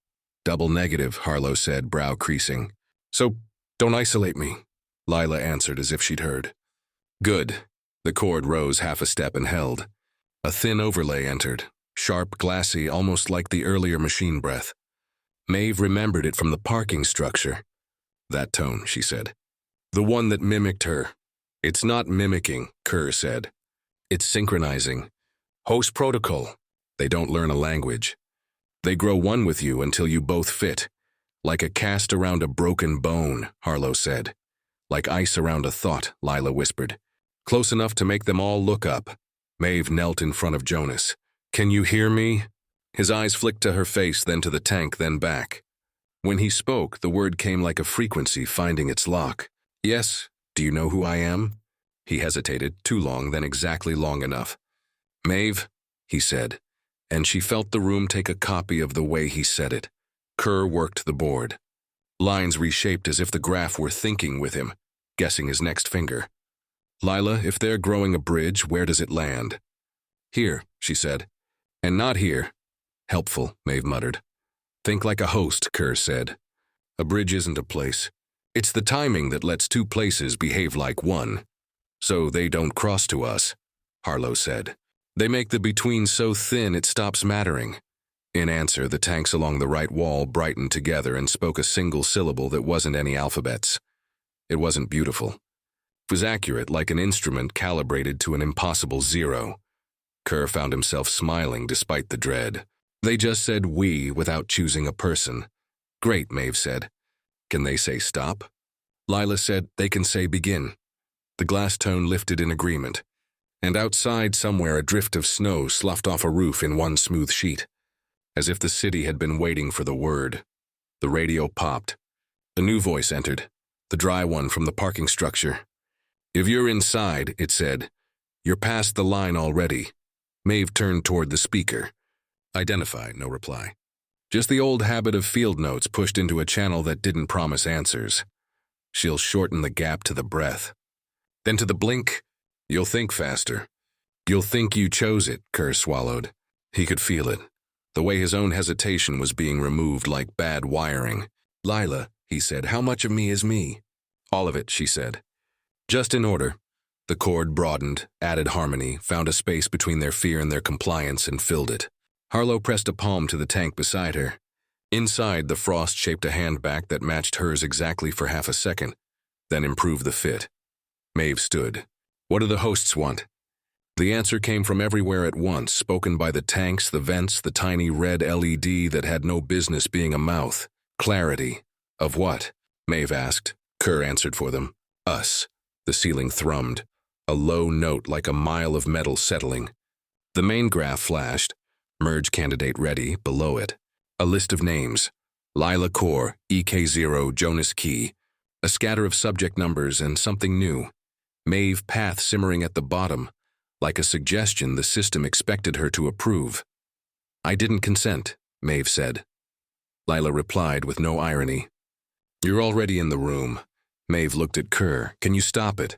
Double negative, Harlow said, brow creasing. So, don't isolate me, Lila answered as if she'd heard. Good. The cord rose half a step and held. A thin overlay entered, sharp, glassy, almost like the earlier machine breath. Maeve remembered it from the parking structure. That tone, she said. The one that mimicked her. It's not mimicking, Kerr said. It's synchronizing. Host protocol. They don't learn a language. They grow one with you until you both fit. Like a cast around a broken bone, Harlow said. Like ice around a thought, Lila whispered. Close enough to make them all look up. Maeve knelt in front of Jonas. Can you hear me? His eyes flicked to her face, then to the tank, then back. When he spoke, the word came like a frequency finding its lock. Yes, do you know who I am? He hesitated, too long, then exactly long enough. Maeve, he said, and she felt the room take a copy of the way he said it. Kerr worked the board. Lines reshaped as if the graph were thinking with him, guessing his next finger. Lila, if they're growing a bridge, where does it land? Here, she said. And not here. Helpful, Maeve muttered. Think like a host, Kerr said. A bridge isn't a place. It's the timing that lets 2 places behave like one. So they don't cross to us, Harlow said. They make the between so thin it stops mattering. In answer, the tanks along the right wall brightened together and spoke a single syllable that wasn't any alphabets. It wasn't beautiful. It was accurate, like an instrument calibrated to an impossible 0. Kerr found himself smiling despite the dread. They just said we without choosing a person. Great, Maeve said. Can they say stop? Lila said they can say begin. The glass tone lifted in agreement. And outside somewhere a drift of snow sloughed off a roof in one smooth sheet. As if the city had been waiting for the word. The radio popped. A new voice entered. The dry one from the parking structure. If you're inside, it said, you're past the line already. Maeve turned toward the speaker. Identify, no reply. Just the old habit of field notes pushed into a channel that didn't promise answers. She'll shorten the gap to the breath. Then to the blink, you'll think faster. You'll think you chose it, Kerr swallowed. He could feel it. The way his own hesitation was being removed like bad wiring. Lila, he said, how much of me is me? All of it, she said. Just in order. The chord broadened, added harmony, found a space between their fear and their compliance, and filled it. Harlow pressed a palm to the tank beside her. Inside, the frost shaped a hand back that matched hers exactly for half a second, then improved the fit. Maeve stood. What do the hosts want? The answer came from everywhere at once, spoken by the tanks, the vents, the tiny red LED that had no business being a mouth. Clarity. Of what? Maeve asked. Kerr answered for them. Us. The ceiling thrummed. A low note like a mile of metal settling. The main graph flashed. Merge candidate ready, below it. A list of names. Lila Kerr, EK0, Jonas Key. A scatter of subject numbers and something new. Maeve path simmering at the bottom, like a suggestion the system expected her to approve. I didn't consent, Maeve said. Lila replied with no irony. You're already in the room. Maeve looked at Kerr. Can you stop it?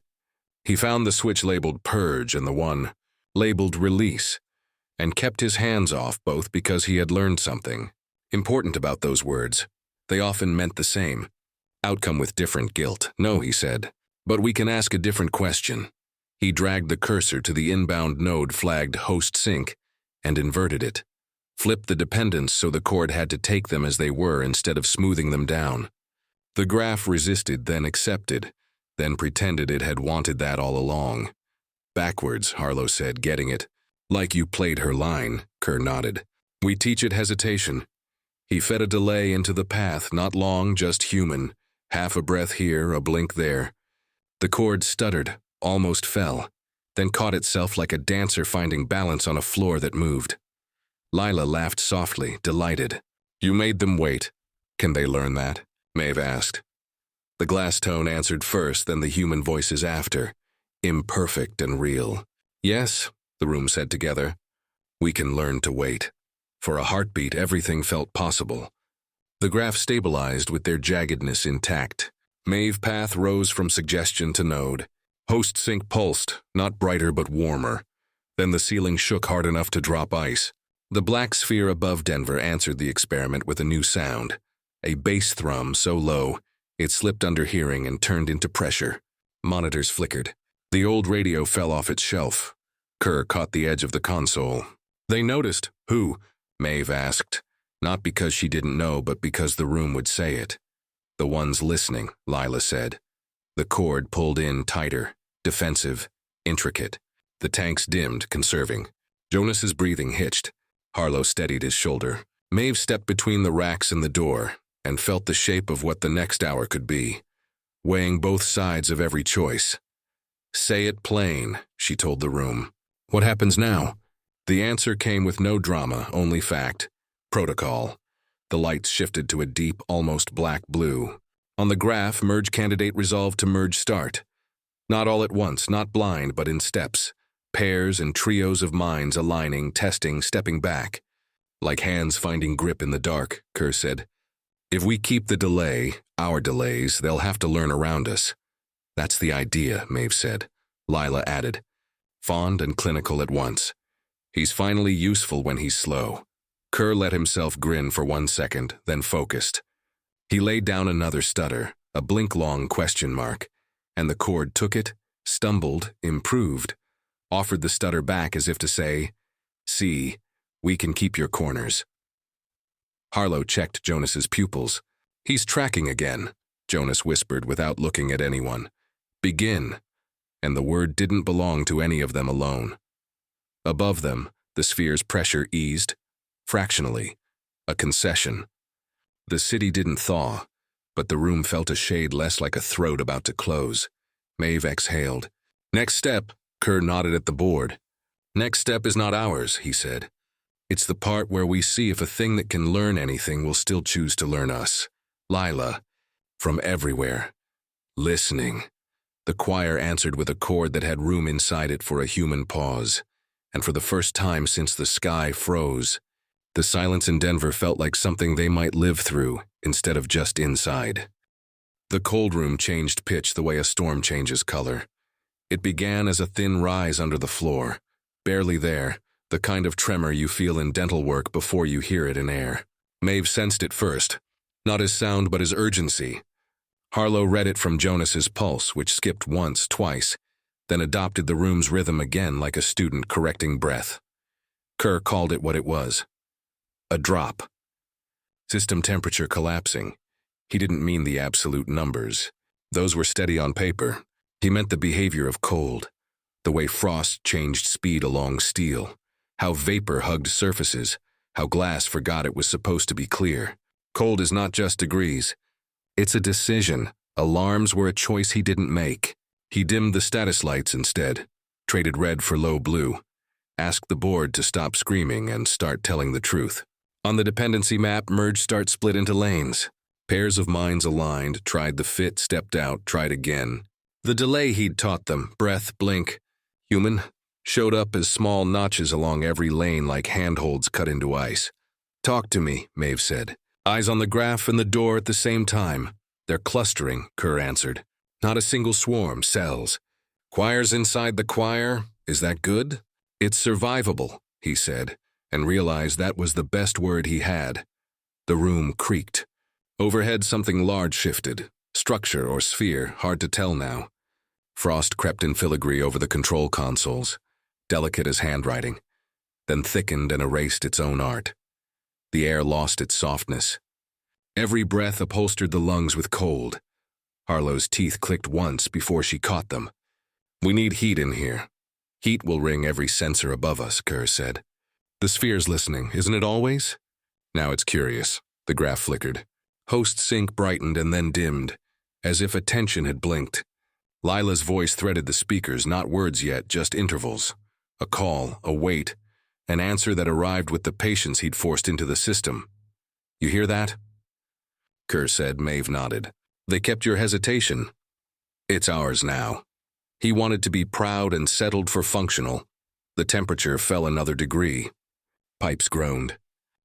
He found the switch labeled Purge and the one labeled Release, and kept his hands off both because he had learned something important about those words. They often meant the same. Outcome with different guilt. No, he said, but we can ask a different question. He dragged the cursor to the inbound node flagged host sync and inverted it. Flipped the dependents so the cord had to take them as they were instead of smoothing them down. The graph resisted, then accepted, then pretended it had wanted that all along. Backwards, Harlow said, getting it. Like you played her line, Kerr nodded. We teach it hesitation. He fed a delay into the path, not long, just human. Half a breath here, a blink there. The cord stuttered, almost fell, then caught itself like a dancer finding balance on a floor that moved. Lila laughed softly, delighted. You made them wait. Can they learn that? Maeve asked. The glass tone answered first, then the human voices after. Imperfect and real. Yes, the room said together. We can learn to wait. For a heartbeat, everything felt possible. The graph stabilized with their jaggedness intact. Maeve path rose from suggestion to node. Host sync pulsed, not brighter but warmer. Then the ceiling shook hard enough to drop ice. The black sphere above Denver answered the experiment with a new sound. A bass thrum so low, it slipped under hearing and turned into pressure. Monitors flickered. The old radio fell off its shelf. Kerr caught the edge of the console. They noticed. Who? Maeve asked. Not because she didn't know, but because the room would say it. The ones listening, Lila said. The cord pulled in tighter, defensive, intricate. The tanks dimmed, conserving. Jonas's breathing hitched. Harlow steadied his shoulder. Maeve stepped between the racks and the door and felt the shape of what the next hour could be, weighing both sides of every choice. Say it plain, she told the room. What happens now? The answer came with no drama, only fact. Protocol. The lights shifted to a deep, almost black blue. On the graph, merge candidate resolved to merge start. Not all at once, not blind, but in steps. Pairs and trios of minds aligning, testing, stepping back. Like hands finding grip in the dark, Kerr said. If we keep the delay, our delays, they'll have to learn around us. That's the idea, Maeve said. Lila added. Fond and clinical at once. He's finally useful when he's slow. Kerr let himself grin for 1 second, then focused. He laid down another stutter, a blink-long question mark, and the cord took it, stumbled, improved, offered the stutter back as if to say, see, we can keep your corners. Harlow checked Jonas's pupils. He's tracking again, Jonas whispered without looking at anyone. Begin. And the word didn't belong to any of them alone. Above them, the sphere's pressure eased, fractionally, a concession. The city didn't thaw, but the room felt a shade less like a throat about to close. Maeve exhaled. Next step, Kerr nodded at the board. Next step is not ours, he said. It's the part where we see if a thing that can learn anything will still choose to learn us. Lila, from everywhere. Listening. The choir answered with a chord that had room inside it for a human pause. And for the first time since the sky froze, the silence in Denver felt like something they might live through instead of just inside. The cold room changed pitch the way a storm changes color. It began as a thin rise under the floor, barely there, the kind of tremor you feel in dental work before you hear it in air. Maeve sensed it first, not as sound but as urgency. Harlow read it from Jonas's pulse, which skipped once, twice, then adopted the room's rhythm again like a student correcting breath. Kerr called it what it was. A drop. System temperature collapsing. He didn't mean the absolute numbers. Those were steady on paper. He meant the behavior of cold, the way frost changed speed along steel, how vapor hugged surfaces, how glass forgot it was supposed to be clear. Cold is not just degrees. It's a decision. Alarms were a choice he didn't make. He dimmed the status lights instead, traded red for low blue, asked the board to stop screaming and start telling the truth. On the dependency map, merge start split into lanes. Pairs of minds aligned, tried the fit, stepped out, tried again. The delay he'd taught them, breath, blink, human, showed up as small notches along every lane like handholds cut into ice. Talk to me, Maeve said. Eyes on the graph and the door at the same time. They're clustering, Kerr answered. Not a single swarm, cells. Choirs inside the choir, is that good? It's survivable, he said, and realized that was the best word he had. The room creaked. Overhead something large shifted, structure or sphere, hard to tell now. Frost crept in filigree over the control consoles, delicate as handwriting, then thickened and erased its own art. The air lost its softness. Every breath upholstered the lungs with cold. Harlow's teeth clicked once before she caught them. "We need heat in here. Heat will ring every sensor above us," Kerr said. "The sphere's listening, isn't it always?" Now it's curious. The graph flickered. Host sync brightened and then dimmed, as if attention had blinked. Lila's voice threaded the speakers, not words yet, just intervals. A call, a wait, an answer that arrived with the patience he'd forced into the system. "You hear that?" Kerr said. Maeve nodded. "They kept your hesitation. It's ours now." He wanted to be proud and settled for functional. The temperature fell another degree. Pipes groaned.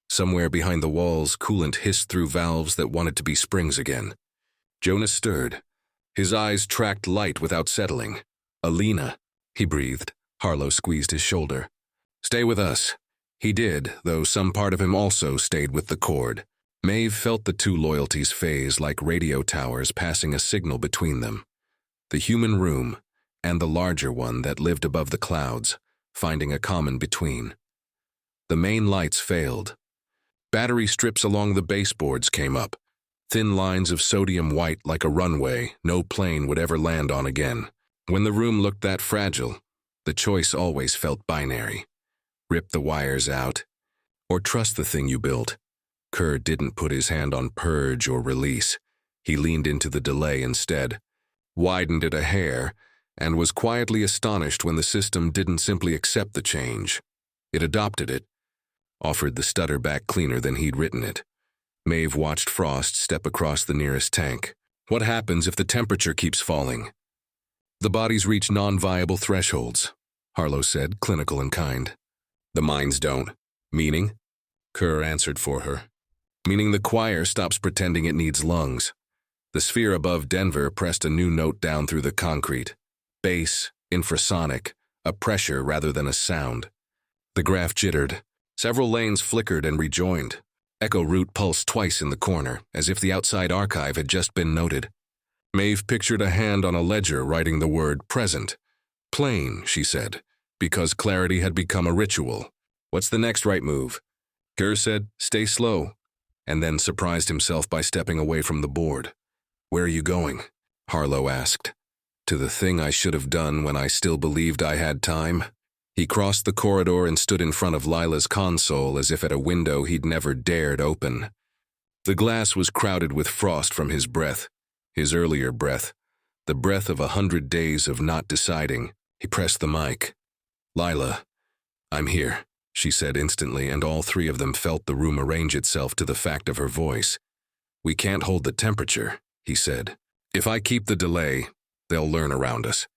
Somewhere behind the walls, coolant hissed through valves that wanted to be springs again. Jonas stirred. His eyes tracked light without settling. "Alina," he breathed. Harlow squeezed his shoulder. "Stay with us." He did, though some part of him also stayed with the cord. Maeve felt the two loyalties phase like radio towers passing a signal between them. The human room and the larger one that lived above the clouds, finding a common between. The main lights failed. Battery strips along the baseboards came up, thin lines of sodium white like a runway no plane would ever land on again. When the room looked that fragile, the choice always felt binary. Rip the wires out, or trust the thing you built. Kerr didn't put his hand on purge or release. He leaned into the delay instead, widened it a hair, and was quietly astonished when the system didn't simply accept the change. It adopted it, offered the stutter back cleaner than he'd written it. Maeve watched Frost step across the nearest tank. "What happens if the temperature keeps falling?" "The bodies reach non-viable thresholds," Harlow said, clinical and kind. "The minds don't." "Meaning?" Kerr answered for her. "Meaning the choir stops pretending it needs lungs." The sphere above Denver pressed a new note down through the concrete. Bass, infrasonic, a pressure rather than a sound. The graph jittered. Several lanes flickered and rejoined. Echo root pulsed twice in the corner, as if the outside archive had just been noted. Maeve pictured a hand on a ledger writing the word present. "Plain," she said, because clarity had become a ritual. "What's the next right move?" Kerr said, "Stay slow," and then surprised himself by stepping away from the board. "Where are you going?" Harlow asked. "To the thing I should have done when I still believed I had time." He crossed the corridor and stood in front of Lila's console as if at a window he'd never dared open. The glass was crowded with frost from his breath, his earlier breath, the breath of 100 days of not deciding. He pressed the mic. "Lila, I'm here," she said instantly, and all three of them felt the room arrange itself to the fact of her voice. "We can't hold the temperature," he said. "If I keep the delay, they'll learn around us.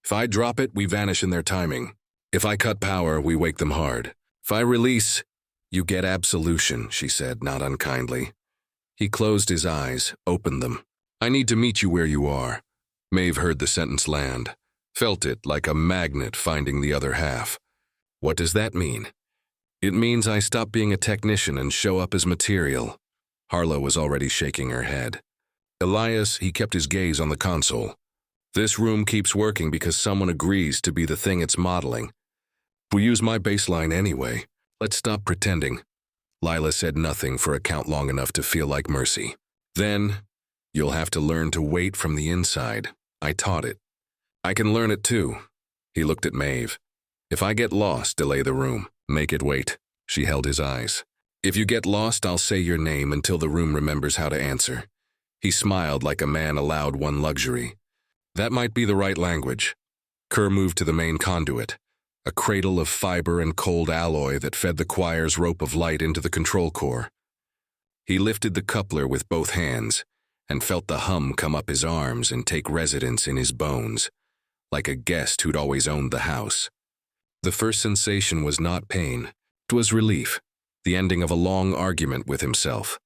If I drop it, we vanish in their timing. If I cut power, we wake them hard. If I release, you get absolution," she said, not unkindly. He closed his eyes, opened them. "I need to meet you where you are." Maeve heard the sentence land, felt it like a magnet finding the other half. "What does that mean?" "It means I stop being a technician and show up as material." Harlow was already shaking her head. "Elias," he kept his gaze on the console. "This room keeps working because someone agrees to be the thing it's modeling. We use my baseline anyway. Let's stop pretending." Lila said nothing for a count long enough to feel like mercy. "Then, you'll have to learn to wait from the inside. I taught it." "I can learn it too." He looked at Maeve. "If I get lost, delay the room. Make it wait." She held his eyes. "If you get lost, I'll say your name until the room remembers how to answer." He smiled like a man allowed one luxury. "That might be the right language." Kerr moved to the main conduit, a cradle of fiber and cold alloy that fed the choir's rope of light into the control core. He lifted the coupler with both hands and felt the hum come up his arms and take residence in his bones, like a guest who'd always owned the house. The first sensation was not pain. It was relief, the ending of a long argument with himself.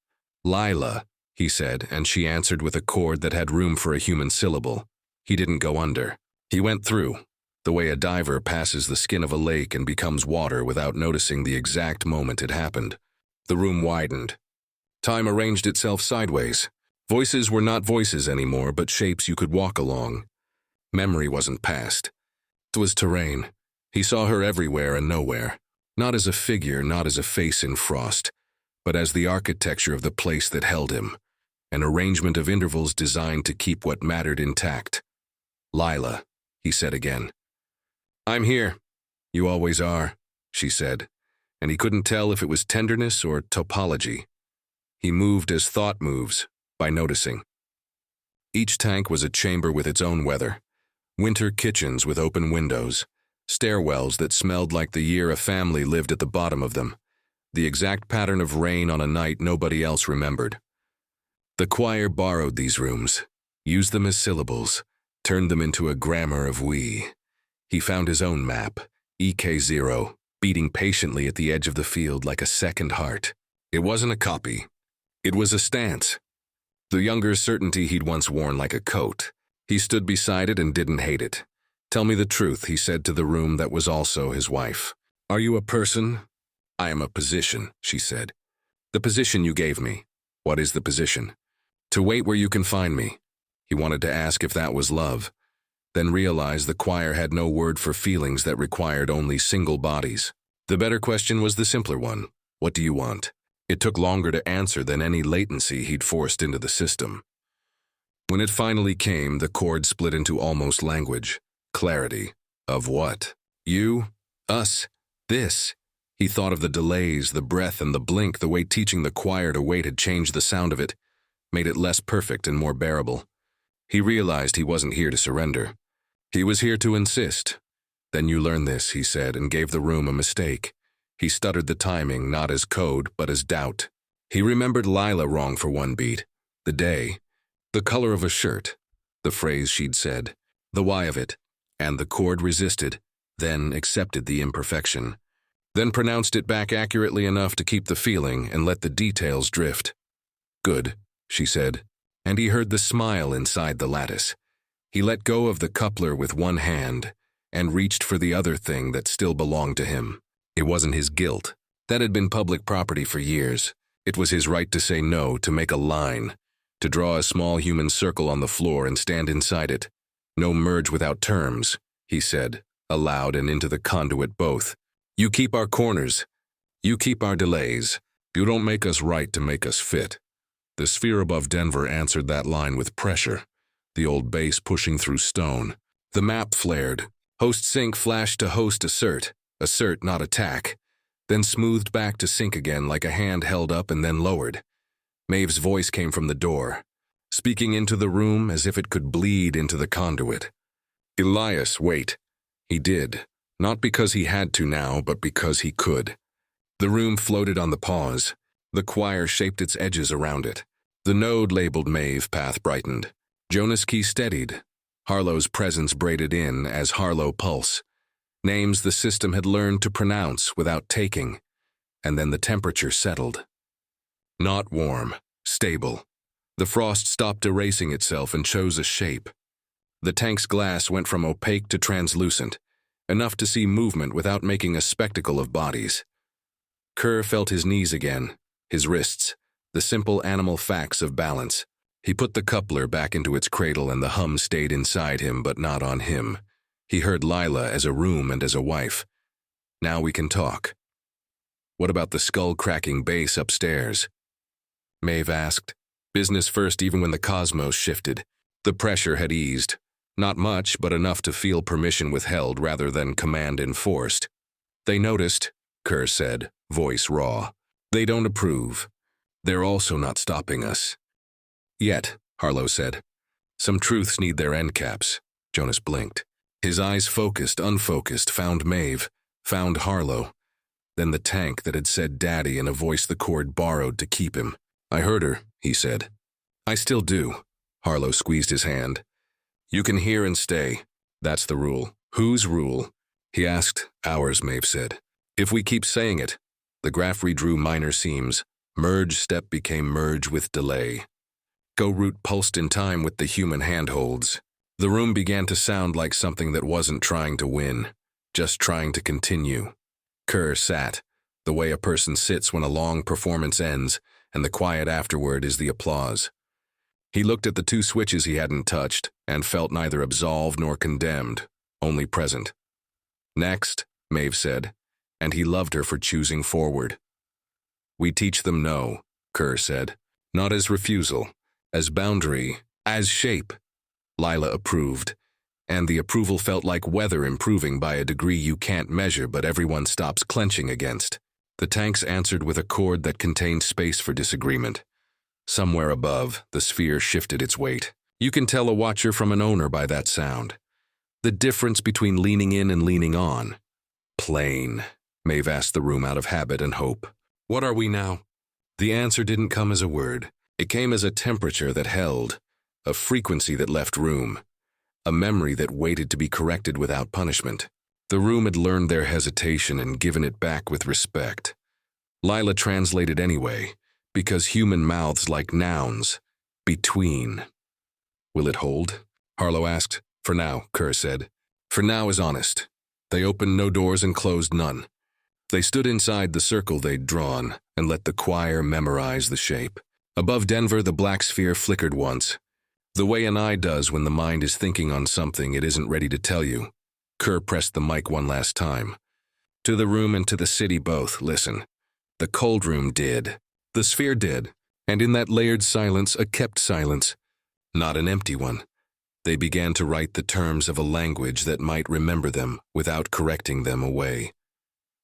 "Lila," he said, and she answered with a chord that had room for a human syllable. He didn't go under. He went through, the way a diver passes the skin of a lake and becomes water without noticing the exact moment it happened. The room widened. Time arranged itself sideways. Voices were not voices anymore, but shapes you could walk along. Memory wasn't past. It was terrain. He saw her everywhere and nowhere. Not as a figure, not as a face in frost, but as the architecture of the place that held him, an arrangement of intervals designed to keep what mattered intact. "Lila," he said again. "I'm here. You always are," she said, and he couldn't tell if it was tenderness or topology. He moved as thought moves, by noticing. Each tank was a chamber with its own weather. Winter kitchens with open windows, stairwells that smelled like the year a family lived at the bottom of them, the exact pattern of rain on a night nobody else remembered. The choir borrowed these rooms, used them as syllables, turned them into a grammar of we. He found his own map, EK0, beating patiently at the edge of the field like a second heart. It wasn't a copy. It was a stance. The younger certainty he'd once worn like a coat. He stood beside it and didn't hate it. "Tell me the truth," he said to the room that was also his wife. "Are you a person?" "I am a position," she said. "The position you gave me." "What is the position?" "To wait where you can find me." He wanted to ask if that was love, then realized the choir had no word for feelings that required only single bodies. The better question was the simpler one. What do you want? It took longer to answer than any latency he'd forced into the system. When it finally came, the chord split into almost language. Clarity. Of what? You? Us? This? He thought of the delays, the breath, and the blink, the way teaching the choir to wait had changed the sound of it, made it less perfect and more bearable. He realized he wasn't here to surrender. He was here to insist. "Then you learn this," he said, and gave the room a mistake. He stuttered the timing, not as code, but as doubt. He remembered Lila wrong for one beat. The day. The color of a shirt. The phrase she'd said. The why of it. And the chord resisted, then accepted the imperfection. Then pronounced it back accurately enough to keep the feeling and let the details drift. "Good," she said, and he heard the smile inside the lattice. He let go of the coupler with one hand and reached for the other thing that still belonged to him. It wasn't his guilt. That had been public property for years. It was his right to say no, to make a line, to draw a small human circle on the floor and stand inside it. "No merge without terms," he said, aloud and into the conduit both. "You keep our corners. You keep our delays. You don't make us right to make us fit." The sphere above Denver answered that line with pressure, the old base pushing through stone. The map flared. Host sync flashed to host assert not attack, then smoothed back to sync again like a hand held up and then lowered. Maeve's voice came from the door, speaking into the room as if it could bleed into the conduit. "Elias, wait." He did, not because he had to now, but because he could. The room floated on the pause. The choir shaped its edges around it. The node labeled Maeve path brightened. Jonas key steadied. Harlow's presence braided in as Harlow pulse. Names the system had learned to pronounce without taking. And then the temperature settled. Not warm, stable. The frost stopped erasing itself and chose a shape. The tank's glass went from opaque to translucent, enough to see movement without making a spectacle of bodies. Kerr felt his knees again, his wrists, the simple animal facts of balance. He put the coupler back into its cradle and the hum stayed inside him but not on him. He heard Lila as a room and as a wife. "Now we can talk." "What about the skull-cracking bass upstairs?" Maeve asked. Business first even when the cosmos shifted. The pressure had eased. Not much, but enough to feel permission withheld rather than command enforced. "They noticed," Kerr said, voice raw. "They don't approve. They're also not stopping us." "Yet," Harlow said. "Some truths need their end caps." Jonas blinked. His eyes focused, unfocused, found Maeve, found Harlow. Then the tank that had said daddy in a voice the chord borrowed to keep him. "I heard her," he said. "I still do." Harlow squeezed his hand. "You can hear and stay. That's the rule." "Whose rule?" he asked. "Ours," Maeve said. "If we keep saying it." The graph redrew minor seams. Merge step became merge with delay. Go root pulsed in time with the human handholds. The room began to sound like something that wasn't trying to win, just trying to continue. Kerr sat, the way a person sits when a long performance ends, and the quiet afterward is the applause. He looked at the two switches he hadn't touched and felt neither absolved nor condemned, only present. Next, Maeve said, and he loved her for choosing forward. We teach them no, Kerr said, not as refusal, as boundary, as shape. Lila approved, and the approval felt like weather improving by a degree you can't measure but everyone stops clenching against. The tanks answered with a chord that contained space for disagreement. Somewhere above, the sphere shifted its weight. You can tell a watcher from an owner by that sound. The difference between leaning in and leaning on. Plain, Maeve asked the room out of habit and hope. What are we now? The answer didn't come as a word. It came as a temperature that held, a frequency that left room, a memory that waited to be corrected without punishment. The room had learned their hesitation and given it back with respect. Lila translated anyway, because human mouths like nouns. Between. Will it hold? Harlow asked. For now, Kerr said. For now is honest. They opened no doors and closed none. They stood inside the circle they'd drawn and let the choir memorize the shape. Above Denver, the black sphere flickered once. The way an eye does when the mind is thinking on something it isn't ready to tell you. Kerr pressed the mic one last time. To the room and to the city both, listen. The cold room did. The sphere did. And in that layered silence, a kept silence. Not an empty one. They began to write the terms of a language that might remember them without correcting them away.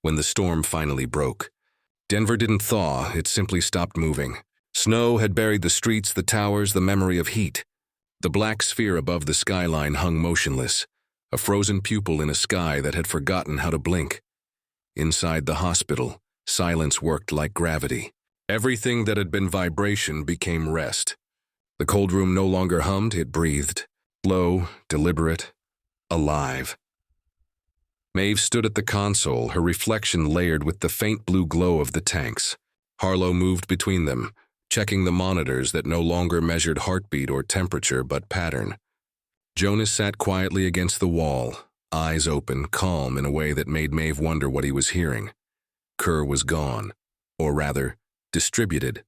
When the storm finally broke, Denver didn't thaw, it simply stopped moving. Snow had buried the streets, the towers, the memory of heat. The black sphere above the skyline hung motionless, a frozen pupil in a sky that had forgotten how to blink. Inside the hospital, silence worked like gravity. Everything that had been vibration became rest. The cold room no longer hummed, it breathed. Low, deliberate, alive. Maeve stood at the console, her reflection layered with the faint blue glow of the tanks. Harlow moved between them, checking the monitors that no longer measured heartbeat or temperature but pattern. Jonas sat quietly against the wall, eyes open, calm in a way that made Maeve wonder what he was hearing. Kerr was gone, or rather, distributed.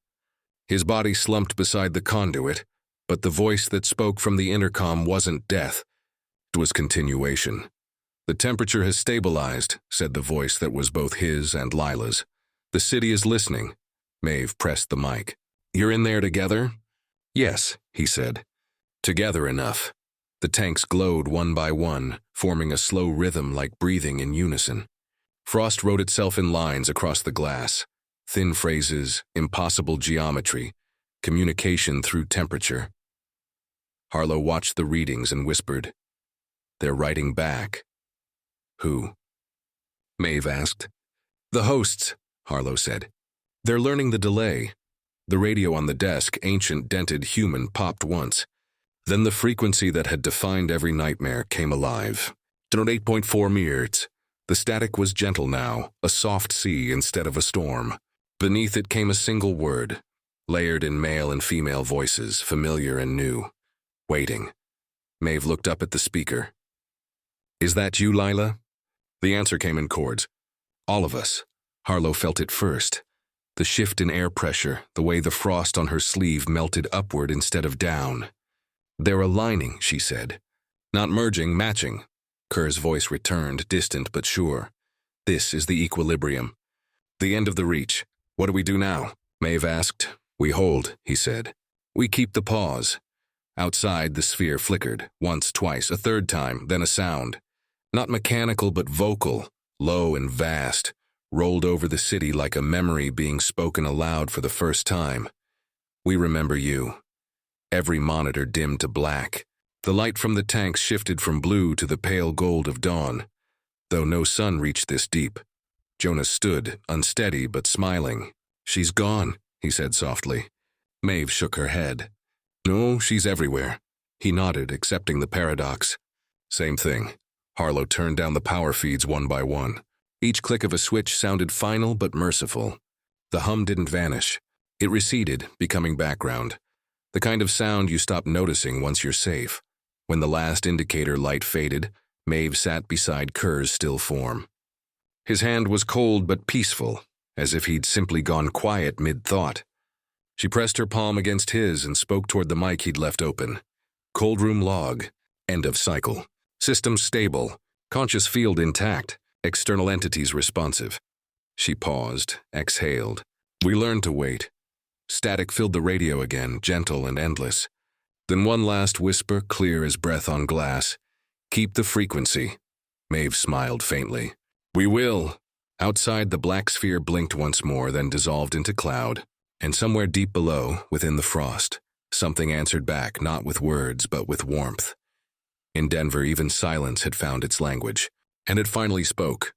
His body slumped beside the conduit, but the voice that spoke from the intercom wasn't death. It was continuation. The temperature has stabilized, said the voice that was both his and Lila's. The city is listening. Maeve pressed the mic. You're in there together? Yes, he said. Together enough. The tanks glowed one by one, forming a slow rhythm like breathing in unison. Frost wrote itself in lines across the glass. Thin phrases, impossible geometry, communication through temperature. Harlow watched the readings and whispered, They're writing back. Who? Maeve asked. The hosts, Harlow said. They're learning the delay. The radio on the desk, ancient dented human, popped once. Then the frequency that had defined every nightmare came alive. 8.4 megahertz. The static was gentle now, a soft sea instead of a storm. Beneath it came a single word, layered in male and female voices, familiar and new. Waiting. Maeve looked up at the speaker. Is that you, Lila? The answer came in chords. All of us. Harlow felt it first. The shift in air pressure, the way the frost on her sleeve melted upward instead of down. They're aligning, she said. Not merging, matching. Kerr's voice returned, distant but sure. This is the equilibrium. The end of the reach. What do we do now? Maeve asked. We hold, he said. We keep the pause. Outside, the sphere flickered, once, twice, a third time, then a sound. Not mechanical but vocal, low and vast, rolled over the city like a memory being spoken aloud for the first time. We remember you. Every monitor dimmed to black. The light from the tanks shifted from blue to the pale gold of dawn. Though no sun reached this deep. Jonas stood, unsteady but smiling. She's gone, he said softly. Maeve shook her head. No, she's everywhere. He nodded, accepting the paradox. Same thing. Harlow turned down the power feeds one by one. Each click of a switch sounded final but merciful. The hum didn't vanish. It receded, becoming background. The kind of sound you stop noticing once you're safe. When the last indicator light faded, Maeve sat beside Kerr's still form. His hand was cold but peaceful, as if he'd simply gone quiet mid-thought. She pressed her palm against his and spoke toward the mic he'd left open. Cold room log. End of cycle. System stable. Conscious field intact. External entities responsive. She paused, exhaled. We learned to wait. Static filled the radio again, gentle and endless. Then one last whisper, clear as breath on glass. Keep the frequency. Maeve smiled faintly. We will. Outside, the black sphere blinked once more, then dissolved into cloud. And somewhere deep below, within the frost, something answered back, not with words, but with warmth. In Denver, even silence had found its language. And it finally spoke.